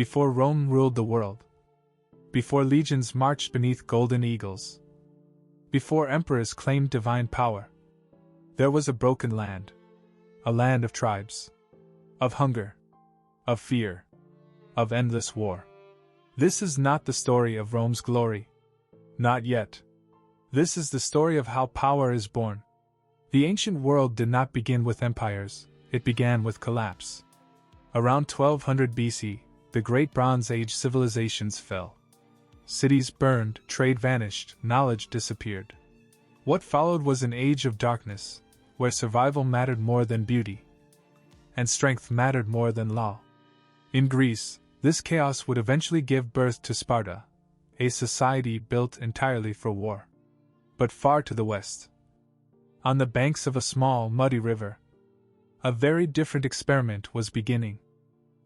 before Rome ruled the world, before legions marched beneath golden eagles, before emperors claimed divine power, there was a broken land, a land of tribes, of hunger, of fear, of endless war. This is not the story of Rome's glory. Not yet. This is the story of how power is born. The ancient world did not begin with empires, it began with collapse. Around 1200 BC, the Great Bronze Age civilizations fell. Cities burned, trade vanished, knowledge disappeared. What followed was an age of darkness, where survival mattered more than beauty, and strength mattered more than law. In Greece, this chaos would eventually give birth to Sparta, a society built entirely for war. But far to the west, on the banks of a small, muddy river, a very different experiment was beginning.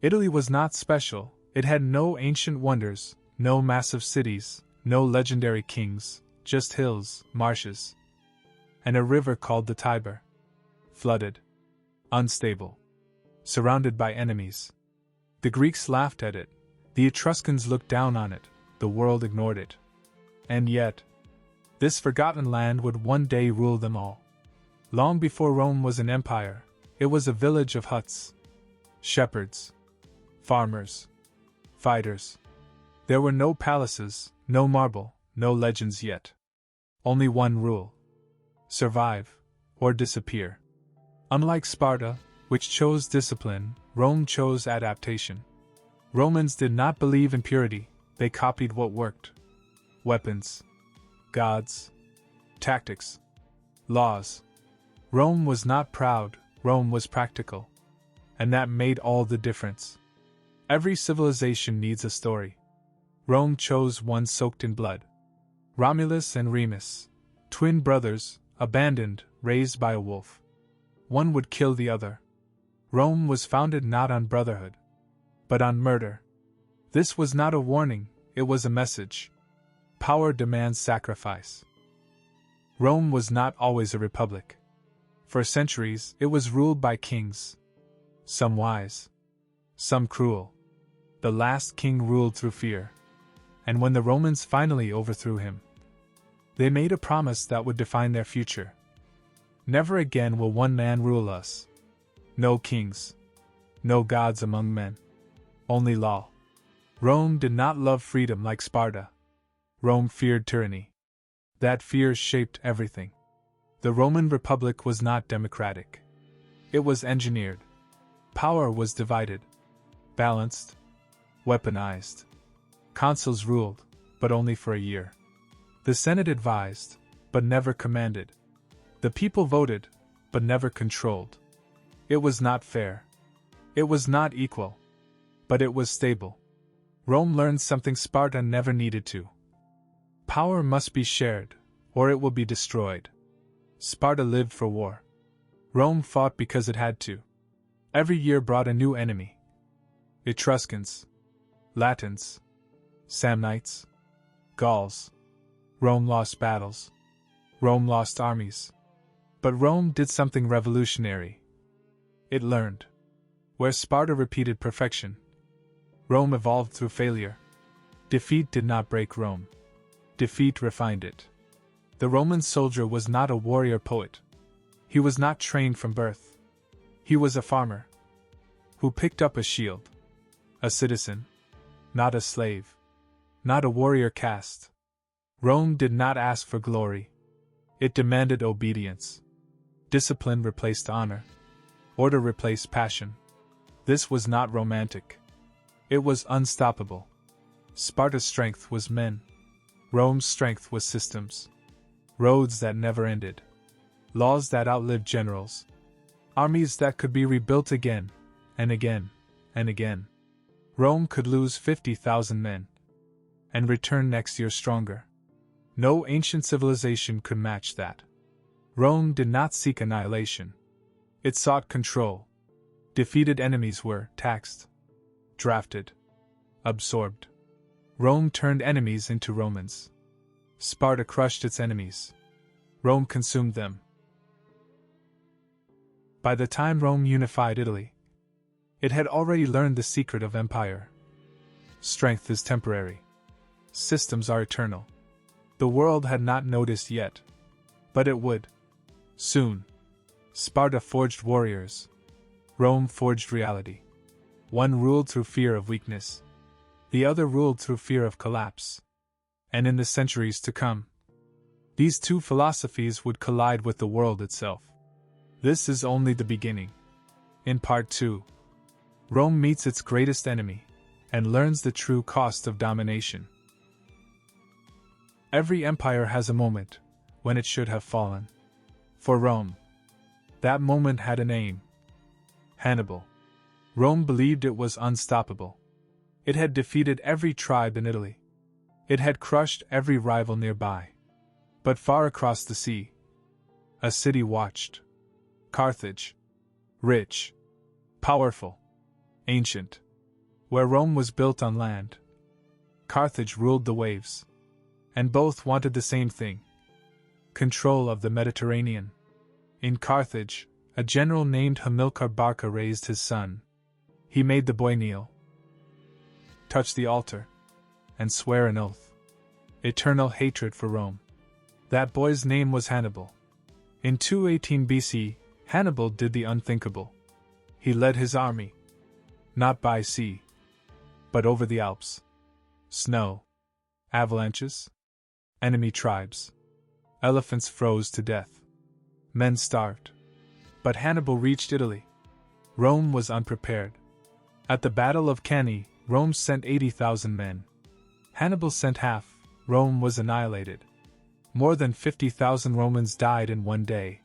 Italy was not special, it had no ancient wonders, no massive cities, no legendary kings, just hills, marshes, and a river called the Tiber. Flooded, unstable, surrounded by enemies. The Greeks laughed at it, the Etruscans looked down on it, the world ignored it. And yet, this forgotten land would one day rule them all. Long before Rome was an empire, it was a village of huts. Shepherds, farmers, fighters. There were no palaces, no marble, no legends yet. Only one rule: survive, or disappear. Unlike Sparta, which chose discipline, Rome chose adaptation. Romans did not believe in purity, they copied what worked. Weapons, gods, tactics, laws. Rome was not proud, Rome was practical. And that made all the difference. Every civilization needs a story. Rome chose one soaked in blood. Romulus and Remus, twin brothers, abandoned, raised by a wolf. One would kill the other. Rome was founded not on brotherhood, but on murder. This was not a warning, it was a message. Power demands sacrifice. Rome was not always a republic. For centuries, it was ruled by kings. Some wise, some cruel. The last king ruled through fear. And when the Romans finally overthrew him, they made a promise that would define their future. Never again will one man rule us. No kings. No gods among men. Only law. Rome did not love freedom like Sparta. Rome feared tyranny. That fear shaped everything. The Roman Republic was not democratic. It was engineered. Power was divided, balanced, weaponized. Consuls ruled, but only for a year. The Senate advised, but never commanded. The people voted, but never controlled. It was not fair. It was not equal. But it was stable. Rome learned something Sparta never needed to. Power must be shared, or it will be destroyed. Sparta lived for war. Rome fought because it had to. Every year brought a new enemy. Etruscans, Latins, Samnites, Gauls. Rome lost battles. Rome lost armies. But Rome did something revolutionary. It learned. Where Sparta repeated perfection, Rome evolved through failure. Defeat did not break Rome. Defeat refined it. The Roman soldier was not a warrior poet. He was not trained from birth. He was a farmer who picked up a shield. A citizen, not a slave. Not a warrior caste. Rome did not ask for glory. It demanded obedience. Discipline replaced honor. Order replaced passion. This was not romantic. It was unstoppable. Sparta's strength was men. Rome's strength was systems. Roads that never ended. Laws that outlived generals. Armies that could be rebuilt again, and again, and again. Rome could lose 50,000 men and return next year stronger. No ancient civilization could match that. Rome did not seek annihilation. It sought control. Defeated enemies were taxed, drafted, absorbed. Rome turned enemies into Romans. Sparta crushed its enemies. Rome consumed them. By the time Rome unified Italy, it had already learned the secret of empire. Strength is temporary. Systems are eternal. The world had not noticed yet. But it would. Soon. Sparta forged warriors. Rome forged reality. One ruled through fear of weakness. The other ruled through fear of collapse. And in the centuries to come, these two philosophies would collide with the world itself. This is only the beginning. In Part 2, Rome meets its greatest enemy and learns the true cost of domination. Every empire has a moment when it should have fallen. For Rome, that moment had a name: Hannibal. Rome believed it was unstoppable. It had defeated every tribe in Italy. It had crushed every rival nearby. But far across the sea, a city watched. Carthage. Rich. Powerful. Ancient. Where Rome was built on land, Carthage ruled the waves. And both wanted the same thing: control of the Mediterranean. In Carthage, a general named Hamilcar Barca raised his son. He made the boy kneel, touch the altar, and swear an oath: eternal hatred for Rome. That boy's name was Hannibal. In 218 BC, Hannibal did the unthinkable. He led his army, not by sea, but over the Alps. Snow, avalanches, enemy tribes. Elephants froze to death. Men starved. But Hannibal reached Italy. Rome was unprepared. At the Battle of Cannae, Rome sent 80,000 men. Hannibal sent half. Rome was annihilated. More than 50,000 Romans died in one day.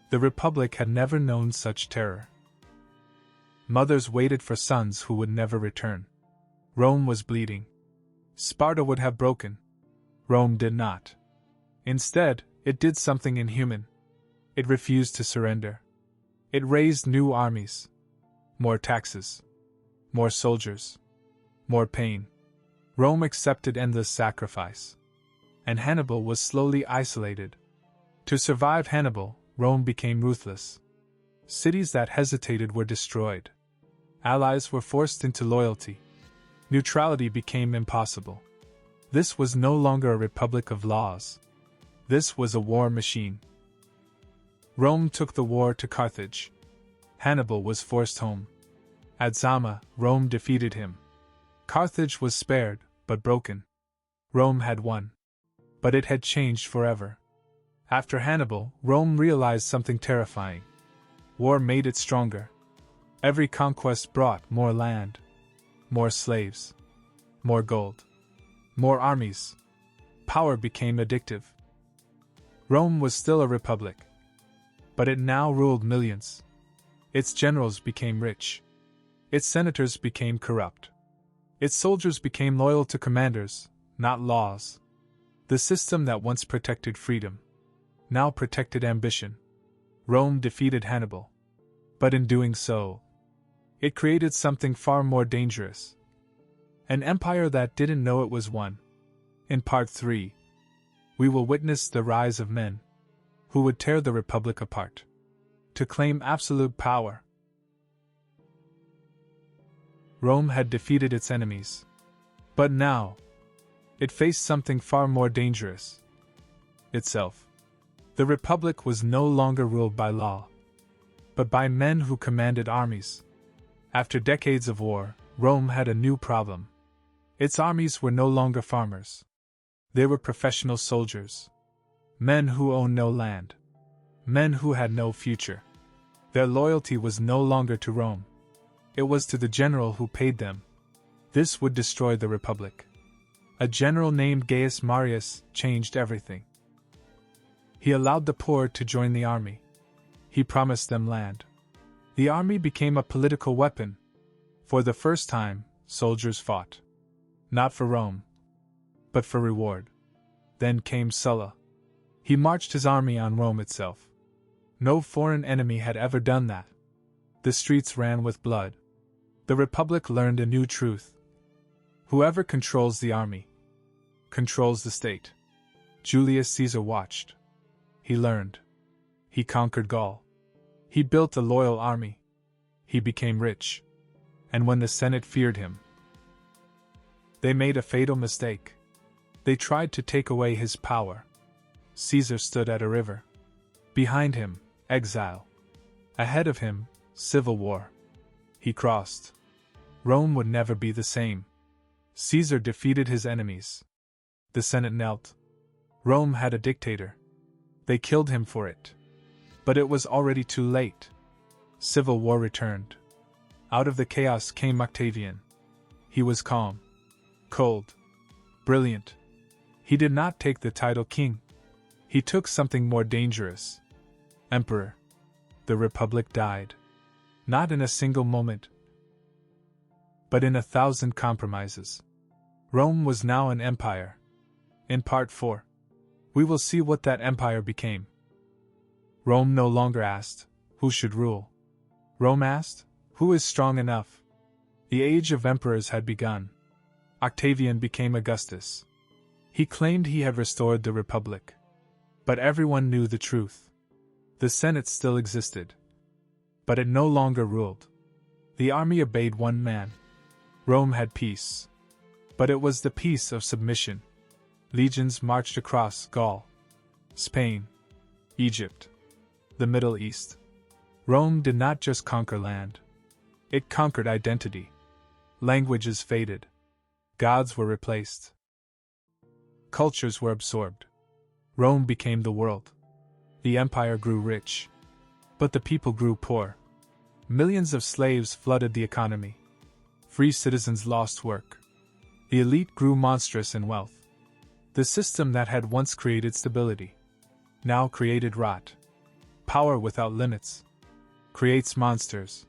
The Republic had never known such terror. Mothers waited for sons who would never return. Rome was bleeding. Sparta would have broken. Rome did not. Instead, it did something inhuman. It refused to surrender. It raised new armies. More taxes. More soldiers. More pain. Rome accepted endless sacrifice. And Hannibal was slowly isolated. To survive Hannibal, Rome became ruthless. Cities that hesitated were destroyed. Allies were forced into loyalty. Neutrality became impossible. This was no longer a republic of laws. This was a war machine. Rome took the war to Carthage. Hannibal was forced home. At Zama, Rome defeated him. Carthage was spared, but broken. Rome had won. But it had changed forever. After Hannibal, Rome realized something terrifying. War made it stronger. Every conquest brought more land, more slaves, more gold, more armies. Power became addictive. Rome was still a republic, but it now ruled millions. Its generals became rich. Its senators became corrupt. Its soldiers became loyal to commanders, not laws. The system that once protected freedom now protected ambition. Rome defeated Hannibal. But in doing so, it created something far more dangerous. An empire that didn't know it was won. In Part 3, we will witness the rise of men who would tear the Republic apart to claim absolute power. Rome had defeated its enemies. But now, it faced something far more dangerous: itself. The Republic was no longer ruled by law, but by men who commanded armies. After decades of war, Rome had a new problem. Its armies were no longer farmers. They were professional soldiers. Men who owned no land. Men who had no future. Their loyalty was no longer to Rome. It was to the general who paid them. This would destroy the Republic. A general named Gaius Marius changed everything. He allowed the poor to join the army. He promised them land. The army became a political weapon. For the first time, soldiers fought. Not for Rome, but for reward. Then came Sulla. He marched his army on Rome itself. No foreign enemy had ever done that. The streets ran with blood. The Republic learned a new truth. Whoever controls the army controls the state. Julius Caesar watched. He learned. He conquered Gaul. He built a loyal army. He became rich. And when the Senate feared him, They made a fatal mistake. They tried to take away his power. Caesar stood at a river. Behind him, exile. Ahead of him, civil war. He crossed. Rome would never be the same. Caesar defeated his enemies. The Senate knelt. Rome had a dictator. They killed him for it. But it was already too late. Civil war returned. Out of the chaos came Octavian. He was calm, cold, brilliant. He did not take the title king. He took something more dangerous. Emperor. The Republic died. Not in a single moment, but in 1,000 compromises. Rome was now an empire. In Part 4, we will see what that empire became. Rome no longer asked, who should rule? Rome asked, who is strong enough? The age of emperors had begun. Octavian became Augustus. He claimed he had restored the Republic. But everyone knew the truth. The Senate still existed. But it no longer ruled. The army obeyed one man. Rome had peace. But it was the peace of submission. Legions marched across Gaul, Spain, Egypt, the Middle East. Rome did not just conquer land. It conquered identity. Languages faded. Gods were replaced. Cultures were absorbed. Rome became the world. The empire grew rich. But the people grew poor. Millions of slaves flooded the economy. Free citizens lost work. The elite grew monstrous in wealth. The system that had once created stability now created rot. Power without limits creates monsters.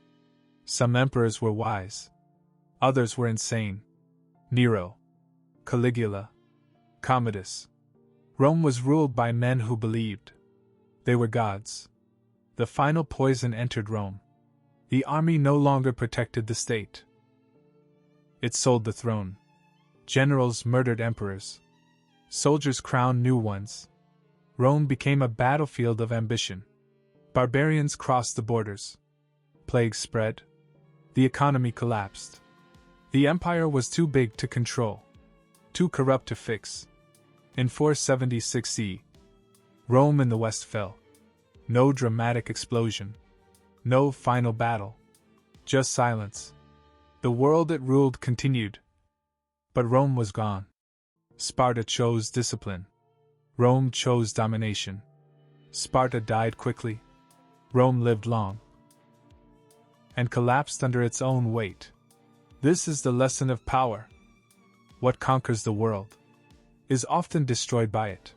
Some emperors were wise. Others were insane. Nero, Caligula, Commodus. Rome was ruled by men who believed they were gods. The final poison entered Rome. The army no longer protected the state. It sold the throne. Generals murdered emperors. Soldiers crowned new ones. Rome became a battlefield of ambition. Barbarians crossed the borders. Plagues spread. The economy collapsed. The empire was too big to control, too corrupt to fix. In 476 CE, Rome in the west fell. No dramatic explosion. No final battle. Just silence. The world it ruled continued. But Rome was gone. Sparta chose discipline. Rome chose domination. Sparta died quickly. Rome lived long. And collapsed under its own weight. This is the lesson of power. What conquers the world is often destroyed by it.